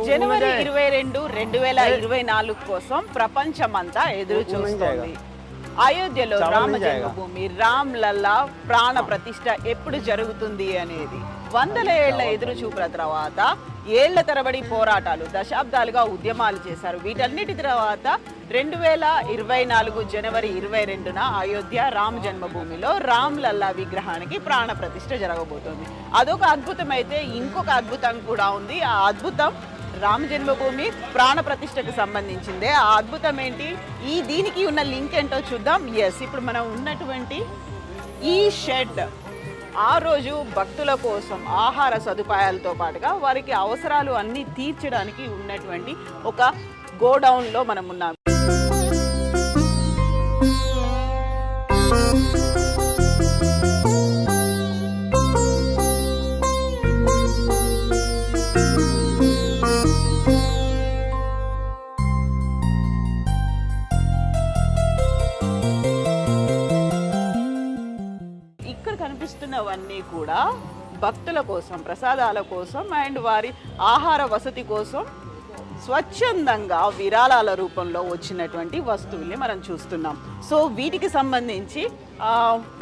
జనవరి 22, 2024 కోసం ప్రపంచమంతా ఎదురు చూస్తోంది. అయోధ్యలో రామ జన్మభూమి రామ్ లల్లా ప్రాణ ప్రతిష్ఠ ఎప్పుడు జరుగుతుంది అనేది వందల ఏళ్ల ఎదురు చూపుల తర్వాత ఏళ్ల తరబడి పోరాటాలు, దశాబ్దాలుగా ఉద్యమాలు చేశారు. వీటన్నిటి తర్వాత 2024 జనవరి 22న అయోధ్య రామ జన్మభూమిలో రామ్ లల్లా విగ్రహానికి ప్రాణ ప్రతిష్ఠ జరగబోతోంది. అదొక అద్భుతం అయితే ఇంకొక అద్భుతం కూడా ఉంది. ఆ అద్భుతం రామ జన్మభూమి ప్రాణ ప్రతిష్టకు సంబంధించిందే. ఆ అద్భుతం ఏంటి, దీనికి ఉన్న లింక్ ఏంటో చూద్దాం. ఇప్పుడు మనం ఉన్నటువంటి ఈ షెడ్ ఆ రోజు భక్తుల కోసం ఆహార సదుపాయాలతో పాటుగా వారికి అవసరాలు అన్నీ తీర్చడానికి ఉన్నటువంటి ఒక గోడౌన్లో మనం ఉన్నాం. కనిపిస్తున్నవన్నీ కూడా భక్తుల కోసం, ప్రసాదాల కోసం అండ్ వారి ఆహార వసతి కోసం స్వచ్ఛందంగా విరాళాల రూపంలో వచ్చినటువంటి వస్తువుల్ని మనం చూస్తున్నాం. సో వీటికి సంబంధించి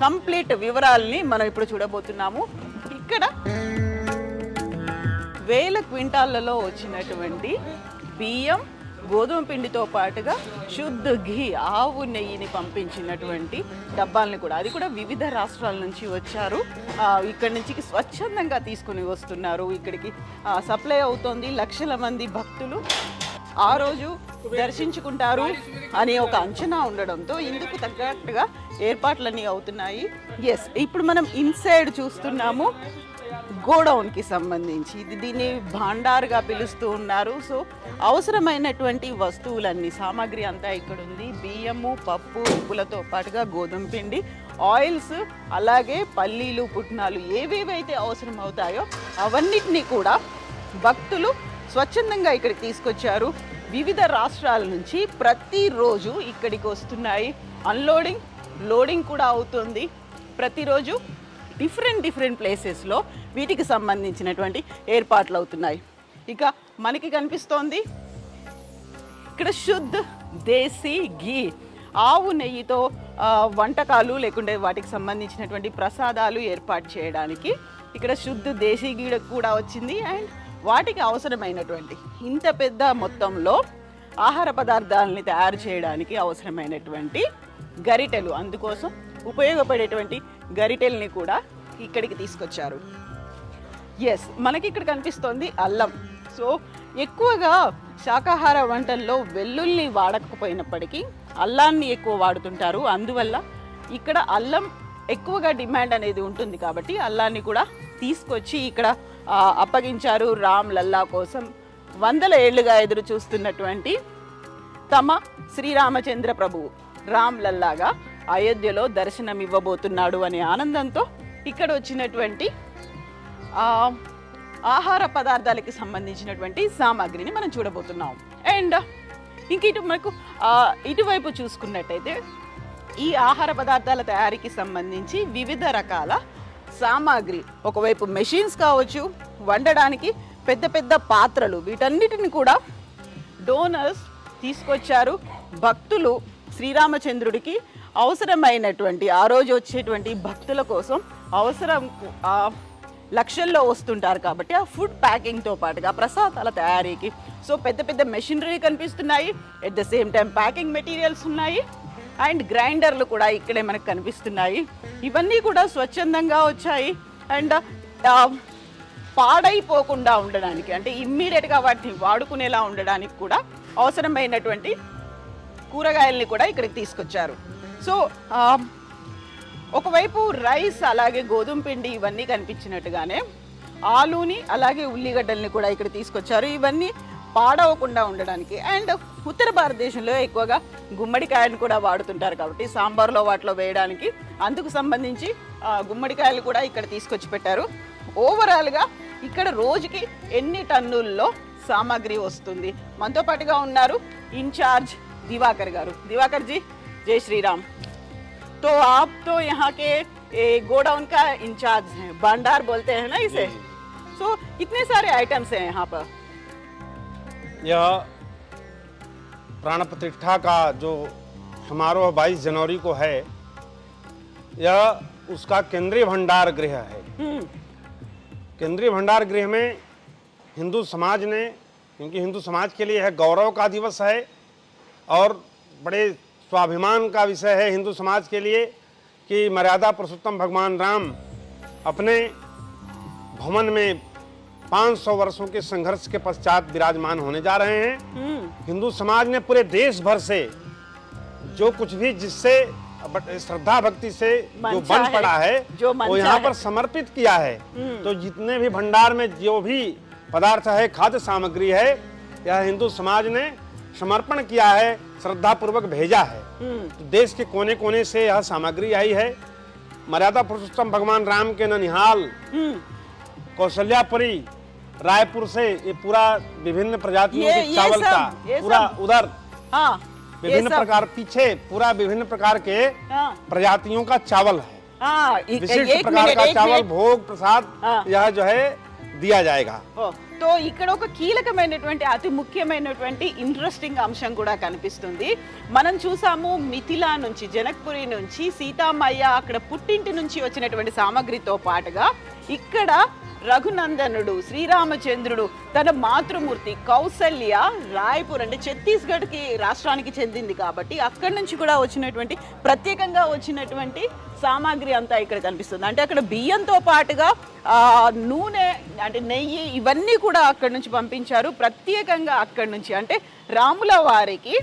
కంప్లీట్ వివరాలని మనం ఇప్పుడు చూడబోతున్నాము. ఇక్కడ వేల క్వింటాళ్లలో వచ్చినటువంటి బియ్యం, గోధుమ పిండితో పాటుగా శుద్ధ ఘీ, ఆవు నెయ్యిని పంపించినటువంటి డబ్బాలని కూడా, అది కూడా వివిధ రాష్ట్రాల నుంచి వచ్చారు. ఇక్కడి నుంచి స్వచ్ఛందంగా తీసుకుని వస్తున్నారు. ఇక్కడికి సప్లై అవుతోంది. లక్షల మంది భక్తులు ఆ రోజు దర్శించుకుంటారు అనే ఒక అంచనా ఉండడంతో ఇందుకు తగ్గట్టుగా ఏర్పాట్లన్నీ అవుతున్నాయి. ఇప్పుడు మనం ఇన్సైడ్ చూస్తున్నాము గోడౌన్కి సంబంధించి. దీన్ని భాండార్గా పిలుస్తూ ఉన్నారు. సో అవసరమైనటువంటి వస్తువులన్నీ, సామాగ్రి అంతా ఇక్కడ ఉంది. బియ్యము, పప్పు, ఉప్పులతో పాటుగా గోధుమ పిండి, ఆయిల్స్, అలాగే పల్లీలు, పుట్నాలు ఏవేవైతే అవసరం అవుతాయో అవన్నిటినీ కూడా భక్తులు స్వచ్ఛందంగా ఇక్కడికి తీసుకొచ్చారు. వివిధ రాష్ట్రాల నుంచి ప్రతిరోజు ఇక్కడికి వస్తున్నాయి. అన్లోడింగ్, లోడింగ్ కూడా అవుతుంది. ప్రతిరోజు డిఫరెంట్ ప్లేసెస్లో వీటికి సంబంధించినటువంటి ఏర్పాట్లు అవుతున్నాయి. ఇక మనకి కనిపిస్తోంది ఇక్కడ శుద్ధ దేశీ ఘీ, ఆవు నెయ్యితో వంటకాలు లేకుంటే వాటికి సంబంధించినటువంటి ప్రసాదాలు ఏర్పాటు చేయడానికి ఇక్కడ శుద్ధ దేశీ ఘీ కూడా వచ్చింది. అండ్ వాటికి అవసరమైనటువంటి ఇంత పెద్ద మొత్తంలో ఆహార పదార్థాలని తయారు చేయడానికి అవసరమైనటువంటి గరిటెలు, అందుకోసం ఉపయోగపడేటువంటి గరిటెల్ని కూడా ఇక్కడికి తీసుకొచ్చారు. మనకి ఇక్కడ కనిపిస్తోంది అల్లం. సో ఎక్కువగా శాకాహార వంటల్లో వెల్లుల్ని వాడకపోయినప్పటికీ అల్లాన్ని ఎక్కువ వాడుతుంటారు. అందువల్ల ఇక్కడ అల్లం ఎక్కువగా డిమాండ్ అనేది ఉంటుంది కాబట్టి అల్లాన్ని కూడా తీసుకొచ్చి ఇక్కడ అప్పగించారు రామ్ లల్లా కోసం. వందల ఏళ్లుగా ఎదురు చూస్తున్నటువంటి తమ శ్రీరామచంద్ర ప్రభువు రామ్ లల్లాగా అయోధ్యలో దర్శనం ఇవ్వబోతున్నాడు అనే ఆనందంతో ఇక్కడ వచ్చినటువంటి ఆహార పదార్థాలకి సంబంధించినటువంటి సామాగ్రిని మనం చూడబోతున్నాం. అండ్ ఇంక ఇటువైపు చూసుకున్నట్టయితే ఈ ఆహార పదార్థాల తయారీకి సంబంధించి వివిధ రకాల సామాగ్రి, ఒకవైపు మెషిన్స్ కావచ్చు, వండడానికి పెద్ద పెద్ద పాత్రలు, వీటన్నిటిని కూడా డోనర్స్ తీసుకొచ్చారు. భక్తులు శ్రీరామచంద్రుడికి అవసరమైనటువంటి ఆ రోజు వచ్చేటువంటి భక్తుల కోసం అవసరం లక్షల్లో వస్తుంటారు కాబట్టి ఆ ఫుడ్ ప్యాకింగ్తో పాటుగా ప్రసాదాల తయారీకి సో పెద్ద పెద్ద మెషినరీ కనిపిస్తున్నాయి. At the same time packing materials ఉన్నాయి అండ్ గ్రైండర్లు కూడా ఇక్కడే మనకు కనిపిస్తున్నాయి. ఇవన్నీ కూడా స్వచ్ఛందంగా వచ్చాయి అండ్ పాడైపోకుండా ఉండడానికి, అంటే ఇమ్మీడియట్గా వాటిని వాడుకునేలా ఉండడానికి కూడా అవసరమైనటువంటి కూరగాయల్ని కూడా ఇక్కడికి తీసుకొచ్చారు. సో ఒకవైపు రైస్ అలాగే గోధుమ పిండి ఇవన్నీ కనిపించినట్టుగానే ఆలూని అలాగే ఉల్లిగడ్డల్ని కూడా ఇక్కడ తీసుకొచ్చారు. ఇవన్నీ పాడవకుండా ఉండడానికి. అండ్ ఉత్తర భారతదేశంలో ఎక్కువగా గుమ్మడికాయను కూడా వాడుతుంటారు కాబట్టి సాంబార్లో వాటిలో వేయడానికి అందుకు సంబంధించి గుమ్మడికాయలు కూడా ఇక్కడ తీసుకొచ్చి పెట్టారు. ఓవరాల్గా ఇక్కడ రోజుకి ఎన్ని టన్నుల్లో సామాగ్రి వస్తుంది? మనతో పాటుగా ఉన్నారు ఇన్ఛార్జ్ దివాకర్ గారు. దివాకర్ జీ, जय श्री राम। तो आप तो यहाँ के गोडाउन का इंचार्ज हैं, भंडार बोलते हैं ना इसे। तो कितने सारे आइटम्स हैं यहाँ पर? यह प्राण प्रतिष्ठा का जो समारोह 22 जनवरी को है, यह उसका केंद्रीय भंडार गृह है। केंद्रीय भंडार गृह में हिंदू समाज ने, क्योंकि हिंदू समाज के लिए यह गौरव का दिवस है और बड़े स्वाभिमान का विषय है हिंदू समाज के लिए कि मर्यादा पुरुषोत्तम भगवान राम अपने भवन में 500 वर्षों के संघर्ष के पश्चात विराजमान होने जा रहे हैं। हिंदू समाज ने पूरे देश भर से जो कुछ भी जिससे श्रद्धा भक्ति से जो बन पड़ा है वो यहाँ पर समर्पित किया है। तो जितने भी भंडार में जो भी पदार्थ है, खाद्य सामग्री है, यह हिंदू समाज ने समर्पण किया है, श्रद्धा पूर्वक भेजा है। तो देश के कोने कोने से यह सामग्री आई है। मर्यादा पुरुषोत्तम भगवान राम के ननिहाल, कौशल्यापुरी, रायपुर से ये पूरा विभिन्न प्रजातियों के चावल का पूरा उधर विभिन्न प्रकार, पीछे पूरा विभिन्न प्रकार के प्रजातियों का चावल है। विशिष्ट प्रकार का चावल भोग प्रसाद यह जो है दिया जाएगा। तो ఇక్కడ ఒక కీలకమైనటువంటి అతి ముఖ్యమైనటువంటి ఇంట్రెస్టింగ్ అంశం కూడా కనిపిస్తుంది. మనం చూసాము మిథిలా నుంచి, జనక్పురి నుంచి సీతామయ్య అక్కడ పుట్టింటి నుంచి వచ్చినటువంటి సామగ్రితో పాటుగా ఇక్కడ రఘునందనుడు శ్రీరామచంద్రుడు తన మాతృమూర్తి కౌసల్య రాయ్పూర్ అంటే ఛత్తీస్గఢ్ కి రాష్ట్రానికి చెందింది కాబట్టి అక్కడి నుంచి కూడా వచ్చినటువంటి ప్రత్యేకంగా వచ్చినటువంటి సామాగ్రి అంతా ఇక్కడ కనిపిస్తుంది. అంటే అక్కడ బియ్యంతో పాటుగా నూనె అంటే నెయ్యి ఇవన్నీ కూడా అక్కడి నుంచి పంపించారు ప్రత్యేకంగా అక్కడి నుంచి. అంటే రాముల వారికి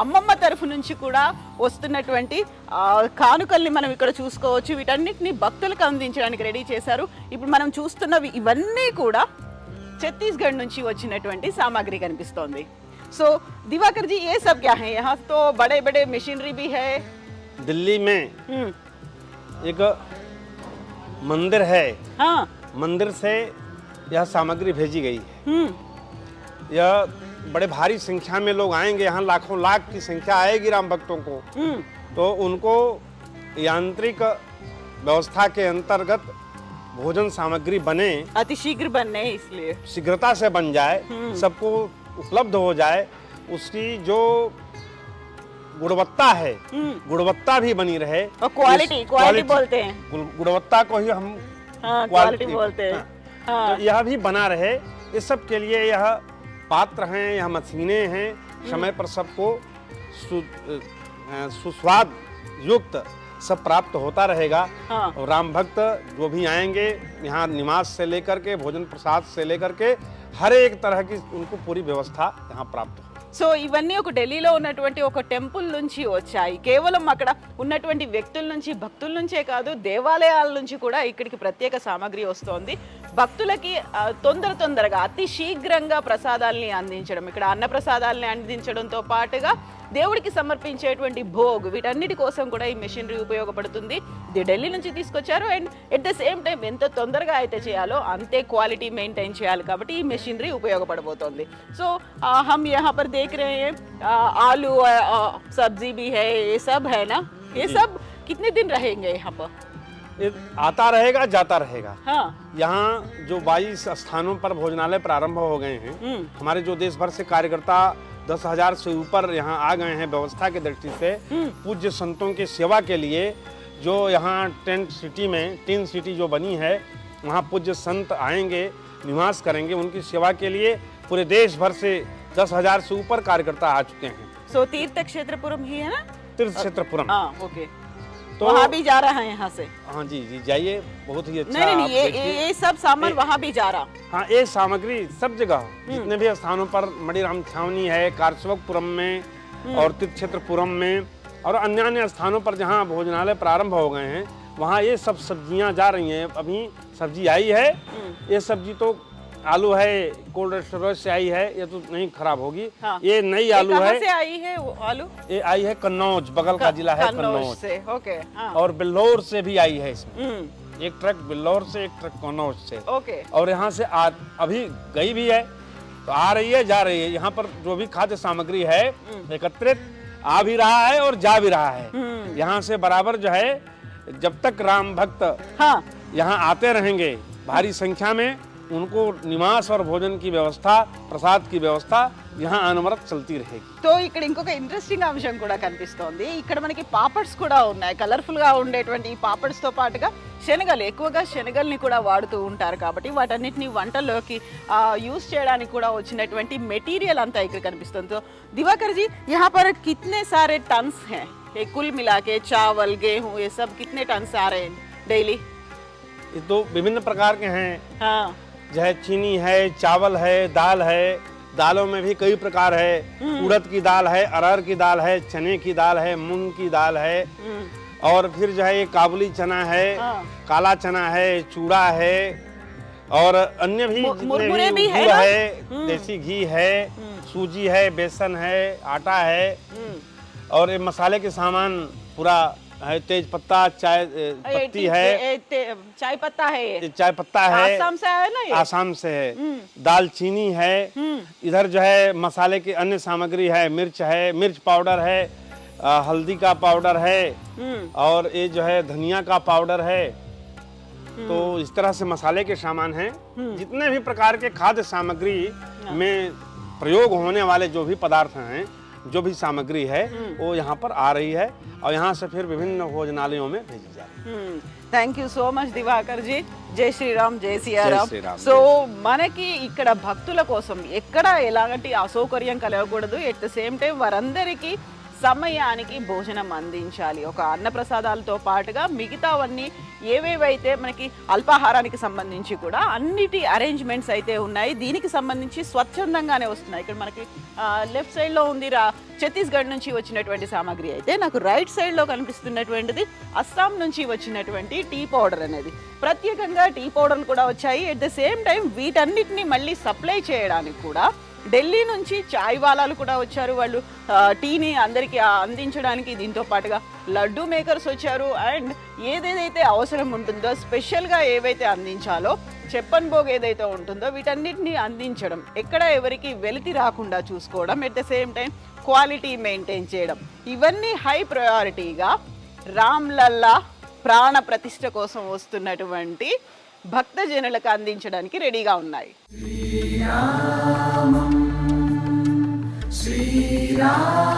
అమ్మమ్మ తరఫు నుంచి కూడా వస్తున్నటువంటి కానుకల్ని మనం ఇక్కడ చూసుకోవచ్చు. వీటన్నిటిని భక్తులకు అందించడానికి రెడీ చేశారు. ఇప్పుడు మనం చూస్తున్నవి ఇవన్నీ కూడా ఛత్తీస్గఢ్ నుంచి వచ్చినటువంటి సామాగ్రి కనిపిస్తోంది. సో दिवाकर जी, ये सब क्या है? यहाँ तो बड़े बड़े मशीनरी भी है। दिल्ली में एक मंदिर है, मंदिर से यह सामग्री भेजी गई है। यह बड़े भारी संख्या में लोग आएंगे, यहाँ लाखों लाख की संख्या आएगी राम भक्तों को। तो उनको यांत्रिक व्यवस्था के अंतर्गत भोजन सामग्री बने, अतिशीघ्र बनने, इसलिए शीघ्रता से बन जाए, सबको उपलब्ध हो जाए, उसकी जो गुणवत्ता है गुणवत्ता भी बनी रहे। और क्वालिटी बोलते हैं, गुणवत्ता को ही हम क्वालिटी बोलते हैं। तो यह भी बना रहे, इस सब के लिए यह पात्र हैं, यह मशीनें हैं, समय पर सबको सुस्वाद युक्त सब प्राप्त होता रहेगा। और राम भक्त जो भी आएंगे यहाँ निवास से लेकर के भोजन प्रसाद से लेकर के हर एक तरह की उनको पूरी व्यवस्था यहाँ प्राप्त हो। సో ఇవన్నీ ఒక ఢిల్లీలో ఉన్నటువంటి ఒక టెంపుల్ నుంచి వచ్చాయి. కేవలం అక్కడ ఉన్నటువంటి వ్యక్తుల నుంచి, భక్తుల నుంచే కాదు, దేవాలయాల నుంచి కూడా ఇక్కడికి ప్రత్యేక సామాగ్రి వస్తోంది. భక్తులకి తొందరగా అతి శీఘ్రంగా ప్రసాదాలని అందించడం, ఇక్కడ అన్న ప్రసాదాలని అందించడంతో పాటుగా దేవుడికి సమర్పించేటువంటి భోగ్, వీటన్నిటి కోసం కూడా ఈ మెషినరీ ఉపయోగపడుతుంది. ఇది ఢిల్లీ నుంచి తీసుకొచ్చారు. And at the same time ఎంత తొందరగా అయితే చేయాలో అంతే క్వాలిటీ మెయింటైన్ చేయాలి కాబట్టి ఈ మెషినరీ ఉపయోగపడబోతోంది. సో हम यहाँ पर देख रहे हैं आलू सब्जी भी है, ये सब है ना? ये सब कितने दिन रहेंगे यहाँ पर? आता रहेगा, जाता रहेगा। हाँ। यहाँ जो 22 स्थानों पर भोजनालय प्रारंभ हो गए हैं, हमारे जो देश भर से कार्यकर्ता 10,000 से ऊपर यहाँ आ गए हैं व्यवस्था की दृष्टि से पूज्य संतों की सेवा के लिए। जो यहाँ टेंट सिटी में टीन सिटी जो बनी है, वहाँ पूज्य संत आएंगे, निवास करेंगे, उनकी सेवा के लिए पूरे देश भर से 10,000 से ऊपर कार्यकर्ता आ चुके हैं। सो तीर्थ क्षेत्रपुरम ही है ना? तीर्थ क्षेत्रपुरम, ओके। तो वहाँ भी जा रहा है यहाँ से? हाँ जी जाइए, बहुत ही अच्छा। नहीं, ये सब सामान वहाँ भी जा रहा। हाँ, ये सामग्री सब जगह जितने भी स्थानों पर, मणिराम छावनी है, कारसेवकपुरम में और तीर्थ क्षेत्रपुरम में और अन्य स्थानों पर जहाँ भोजनालय प्रारंभ हो गए हैं, वहाँ ये सब सब्जियाँ जा रही हैं। अभी सब्जी आई है, ये सब्जी तो आलू है, कोल्ड स्टोरेज से आई है, ये तो नहीं खराब होगी। ये नई आलू है। कहाँ से आई है वो आलू? ये आई है कन्नौज, बगल का जिला है कन्नौज से। ओके। और बिल्लौर से भी आई है इसमें, एक ट्रक बिल्लौर से, एक ट्रक कन्नौज से। ओके। और यहाँ से अभी गई भी है, तो आ रही है, जा रही है। यहाँ पर जो भी खाद्य सामग्री है एकत्रित, आ भी रहा है और जा भी रहा है। यहाँ से बराबर जो है, जब तक राम भक्त हाँ यहाँ आते रहेंगे भारी संख्या में, उनको निवास और भोजन की व्यवस्था, प्रसाद की व्यवस्था यहाँ अनवरत चलती रहेगी। సో ఇక్కడ ఇంకొక ఇంట్రెస్టింగ్ అంశం కూడా కనిపిస్తోంది. ఇక్కడ మనకి పాపడ్స్ కూడా ఉన్నాయి. కలర్ఫుల్ గా ఉండేటువంటి ఈ పాపడ్స్ తో పాటుగా శనగలు, ఎక్కువగా శనగల్ని కూడా వాడుతూ ఉంటారు కాబట్టి వాటన్నిటిని వంటల్లోకి యూజ్ చేయడానికి కూడా వచ్చినటువంటి మెటీరియల్ అంతా ఇక్కడ కనిపిస్తుంది. तो दिवाकर जी, यहाँ पर कितने सारे टन्स हैं? ये कुल मिला के चावल, गेहूँ, ये सब कितने टन्स आ रहे हैं डेली? ये तो विभिन्न प्रकार के हैं। हाँ जो है चीनी है, चावल है, दाल है। दालों में भी कई प्रकार है। उड़द की दाल है, अरहर की दाल है, चने की दाल है, मूंग की दाल है, और फिर जो है ये काबुली चना है, काला चना है, चूड़ा है, और अन्य भी मुरमुरे भी है गुड़ ना? है, देसी घी है, सूजी है, बेसन है, आटा है, और ये मसाले के सामान पूरा है। तेज पत्ता, चाय पत्ती है, चाय पत्ता है, ये चाय पत्ता है, आसाम से आया ना ये? आसाम से है। दालचीनी है। इधर जो है मसाले की अन्य सामग्री है, मिर्च है, मिर्च पाउडर है, हल्दी का पाउडर है, और ये जो है धनिया का पाउडर है। तो इस तरह से मसाले के सामान हैं। जितने भी प्रकार के खाद्य सामग्री में प्रयोग होने वाले जो भी पदार्थ हैं, जो भी सामग्री है, वो यहाँ पर आ रही है और यहाँ से फिर विभिन्न भोजनालयों में भेजी जा रही है। Thank you so much Divakar ji. జై శ్రీరామ్, జై సియారామ్. జై శ్రీరామ్. సో మనకి ఇక్కడ భక్తుల కోసం ఎక్కడ ఎలాంటి అసౌకర్యం కలగకూడదు. ఎట్ ద సేమ్ టైం వారందరికీ సమయానికి భోజనం అందించాలి. ఒక అన్నప్రసాదాలతో పాటుగా మిగతావన్నీ ఏవేవైతే మనకి అల్పాహారానికి సంబంధించి కూడా అన్నిటి అరేంజ్మెంట్స్ అయితే ఉన్నాయి. దీనికి సంబంధించి స్వచ్ఛందంగానే వస్తున్నాయి. ఇక్కడ మనకి లెఫ్ట్ సైడ్లో ఉంది ఛత్తీస్గఢ్ నుంచి వచ్చినటువంటి సామాగ్రి అయితే, నాకు రైట్ సైడ్లో కనిపిస్తున్నటువంటిది అస్సాం నుంచి వచ్చినటువంటి టీ పౌడర్ అనేది. ప్రత్యేకంగా టీ పౌడర్లు కూడా వచ్చాయి. ఎట్ ద సేమ్ టైం వీటన్నిటిని మళ్ళీ సప్లై చేయడానికి కూడా ఢిల్లీ నుంచి చాయ్ వాలాలు కూడా వచ్చారు. వాళ్ళు టీని అందరికీ అందించడానికి. దీంతో పాటుగా లడ్డు మేకర్స్ వచ్చారు. అండ్ ఏదేదైతే అవసరం ఉంటుందో, స్పెషల్గా ఏవైతే అందించాలో, చెప్పన్ భోగ్ ఏదైతే ఉంటుందో వీటన్నిటిని అందించడం, ఎక్కడ ఎవరికి వెలితి రాకుండా చూసుకోవడం, at the same time quality maintain చేయడం, ఇవన్నీ హై ప్రయారిటీగా రామ్లల్లా ప్రాణ ప్రతిష్ఠ కోసం వస్తున్నటువంటి భక్తజనులకు అందించడానికి రెడీగా ఉన్నాయి. శ్రీరామం శ్రీరామం